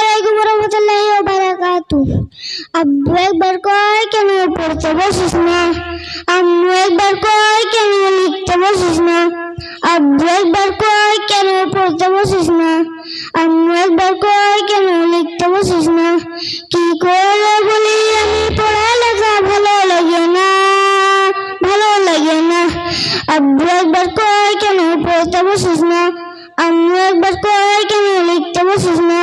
আলাইকুম রহমতুল্লাহি ওয়া বারাকাতুহু। আব্বু একবার কয় কেন পড়তে বসিস না, আম্মু একবার কয় কেন লিখতে বসিস না। আব্বু একবার কয় কেন পড়তে বসিস না, আম্মু একবার কয় কেন লিখতে বসিস না। কি করে বলি আমি পড়ালেখা ভালো লাগে না, ভালো লাগে না। আব্বু একবার কয় কেন পড়তে বসিস না, আম্মু একবার কয় কেন লিখতে বসিস না।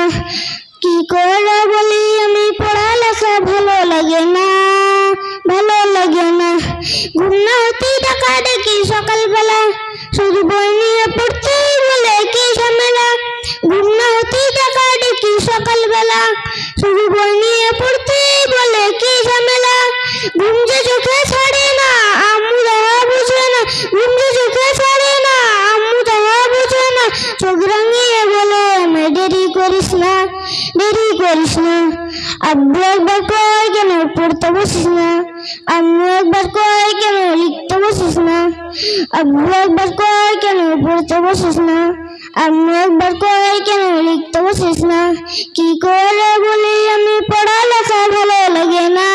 কি করে বলি আমি পড়ালেখা ভালো লাগে না, ভালো লাগে না। ঘুম না হতেই ডাকা দেখি সকালবেলা, শুধু বই নিয়ে পড়তে বলে কি ঝামেলা। ঘুম না হতেই ডাকা দেখি সকালবেলা, শুধু বই নিয়ে পড়তে বলে কি ঝামেলা। ঘুম যে চোখে ছাড়ে না আম্মু তাহা বুঝে না, ঘুম যে চোখে ছাড়ে না আম্মু তাহা বুঝে না। চোখ রাঙিয়ে বলে আমি দেরি করিস না, দেরি করিস না। আব্বু একবার কয় কেন পড়তে বসিস না, আম্মু একবার কয় কেন লিখতে বসিস না। আব্বু একবার কয় কেন পড়তে বসিস না, আম্মু একবার কয় কেন লিখতে বসিস না। কি করে বলি আমি পড়ালেখা ভালো লাগে না,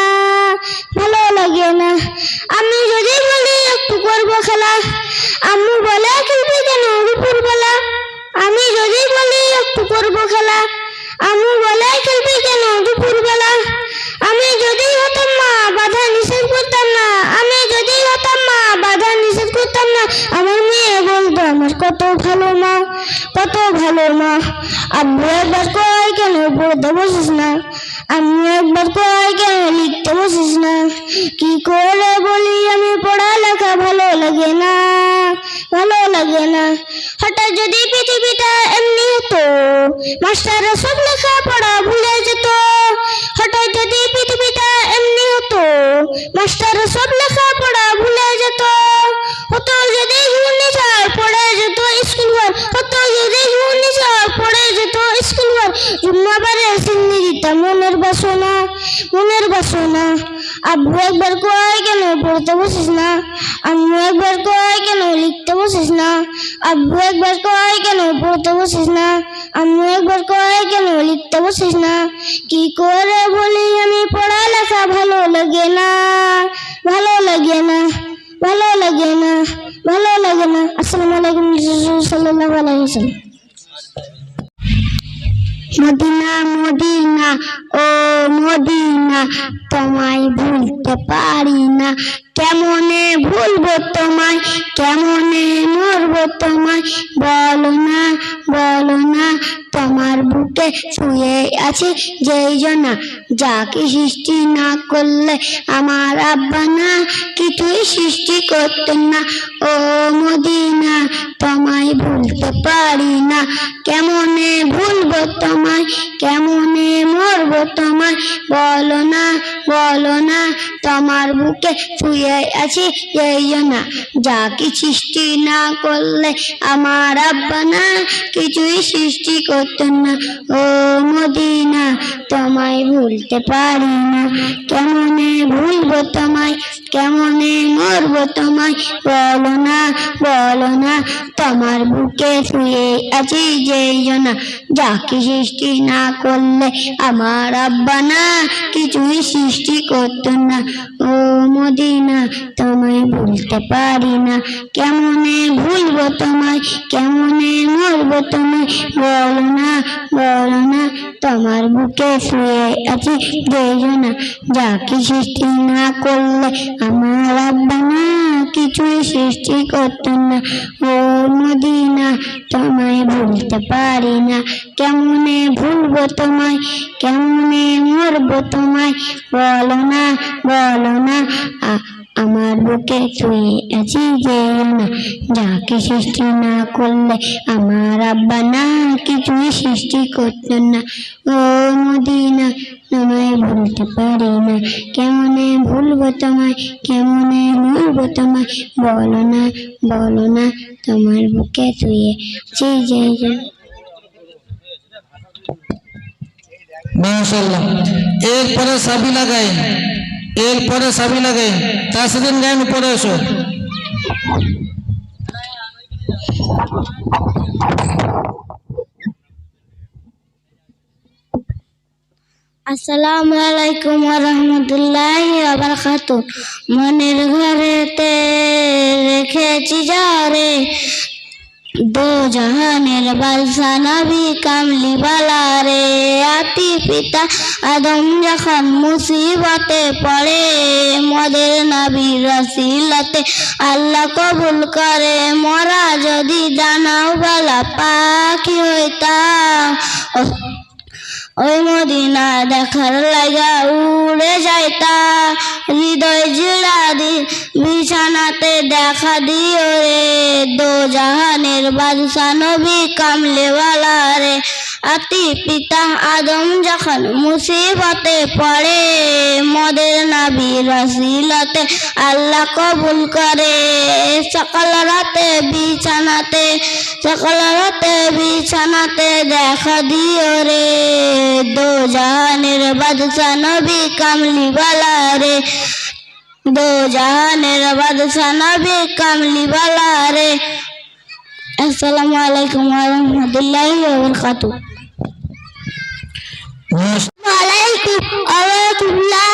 ভালো লাগে না। আমি যদি বলি একটু করবো খেলা, আম্মু বলে খেলবি কেন দুপুরবেলা। আমি যদি বলি একটু করবো খেলা, আম্মু বলে খেলবি কেন দুপুরবেলা। আমি যদি হতাম মা বাধা নিষেধ করতাম না, আমি যদি হতাম মা বাধা নিষেধ করতাম না। আমার মেয়ে বলতো আমার কত ভালো মা, কত ভালো মা। আব্বু একবার কয় কেন পড়তে বসিস না, আম্মু একবার কয় কেন লিখতে বসিস না। কি করে বলি আমি পড়ালেখা ভালো লাগে না, ভালো লাগে না। হঠাৎ যদি পৃথিবীটা এমনি হতো, মাস্টাররা সব লেখা পড়া ভুলে যেত। হঠাৎ যদি পৃথিবীটা এমনি হতো, মাস্টাররা সব লেখা পড়া ভুলে যেত। হতো যদি ঘূর্ণিঝড় পড়ে যেত স্কুল ঘর, হতো যদি ঘূর্ণিঝড় পড়ে যেত স্কুল ঘর। জুম্মাবারে সিন্নি দিতাম মনের বাসনা, মনের বাসনা। আব্বু একবার কয় কেন পড়তে বসিস না, আম্মু একবার কয় কেন লিখতে বসিস না। আব্বু একবার কয় কেন পড়তে বসিস না, আম্মু একবার কয় কেন লিখতে বসিস না। কি করে বলি আমি পড়ালেখা ভালো লাগে না, ভালো লাগে না, ভালো লাগে না, ভালো লাগে না। আসসালামু আলাইকুম সাল্লাল্লাহু আলাইহি ওয়াসাল্লাম। মদিনা মদিনা ও মদিনা, তোমায় ভুলতে পারি না। কেমনে ভুলবো তোমায়, কেমনে মরবো তোমায়। বলো না, বলো না, তোমার বুকে শুয়ে আছে যেই জনা, যাকে সৃষ্টি না করলে আমার আব্বা না কিছুই সৃষ্টি করতেন না। ও মদিনা তোমায় ভুলতে পারি না। কেমনে ভুলবো তোমায়, কেমনে মরবো তোমায়। বলো না, বলো না, তোমার বুকে শুয়ে আছি এই জনা, যাকে সৃষ্টি না করলে আমার আব্বা না কিছুই সৃষ্টি করতেন না। ও মদিনা তোমায় ভুলতে পারি না। কেমনে ভুলবো তোমায়, কেমনে মরবো তোমায়। বলো না, বলো না, তোমার বুকে শুয়ে আছি যেই জনা, যাকে সৃষ্টি না করলে আমার আব্বা না কিছুই সৃষ্টি করতেন না। ও মদিনা তোমায় ভুলতে পারি না। কেমনে ভুলবো তোমায়, কেমনে মরবো তোমায়। বলো না, বলো না, তোমার বুকে শুয়ে আছি যেই জনা, যাকে সৃষ্টি না করলে আমার আব্বা না কিছুই সৃষ্টি করতেন না। ও মদিনা তোমায় ভুলতে পারি না। কেমনে ভুলবো তোমায়, কেমনে মরবো তোমায়। বলো না, বলো না, আমার বুকে শুয়ে আছি যেই জনা, যাকে সৃষ্টি না করলে আমার আব্বা না কিছুই সৃষ্টি করতেন না। ও মদিনা তোমায় ভুলতে পারি না। কেমনে ভুলবো তোমায়, কেমনে মরবো তোমায়। বলো না, বলো না, তোমার বুকে শুয়ে আছি যেই জনা। মাশাআল্লাহ। এরপরে সাবিনা গাইন, এরপরে সাবিনা গাইন, তাসরিন গাইন পরে এসো। আসসালামু আলাইকুম ওয়া রাহমাতুল্লাহি ওয়া বারাকাতুহু। মনের ঘরেতে রেখেছি যারে, দো জাহানের বাদশা নবী কামলি বালা রে। আতি পিতা আদম যখন মুসিবতে পড়ে, মদের নবীর রসিলতে আল্লাহ কবুল করে। মোরা যদি জানাও বালা পাখি হইতাম, ওই মদিনা দেখার লাগা উড়ে যাইতা। হৃদয় জুড়া বিছানাতে দেখা দিও রে, দো জাহানের বাদশা নবী কামলেওয়ালা রে। আতি পিতা আদম যখন মুসিবতে পড়ে, মদের নবী রসিলতে আল্লাহ কবুল করে। সকাল রাতে বিছানাতে দেখা দিও রে, দো জাহানের বাদশা নবী কামলিওয়ালা রে। দো জাহানের বাদশা নবী কামলিওয়ালা রে। আসসালামু আলাইকুম ওয়া রাহমাতুল্লাহি ওয়া বারাকাতুহু। ওয়া আলাইকুম ওয়া রাহমাতুল্লাহি